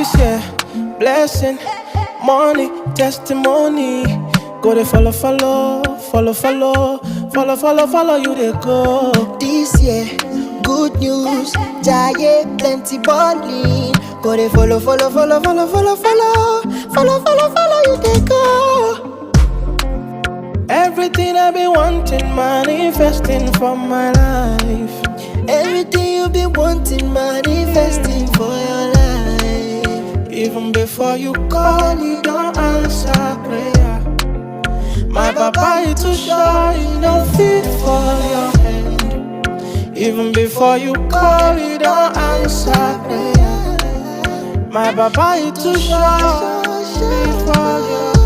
This year, blessing, money, testimony. Go they follow, follow, follow, follow, follow, follow, follow you they go. This year, good news, giant plenty balling. Go they follow, follow, follow, follow, follow, follow, follow, follow, follow you they go. Everything I've been wanting, manifesting for my life. Everything you been wanting, manifesting for your life. Even before you call, you don't answer prayer. My papa is too shy, you don't fit for your hand. Even before you call, you don't answer prayer. My papa is too shy, fit for your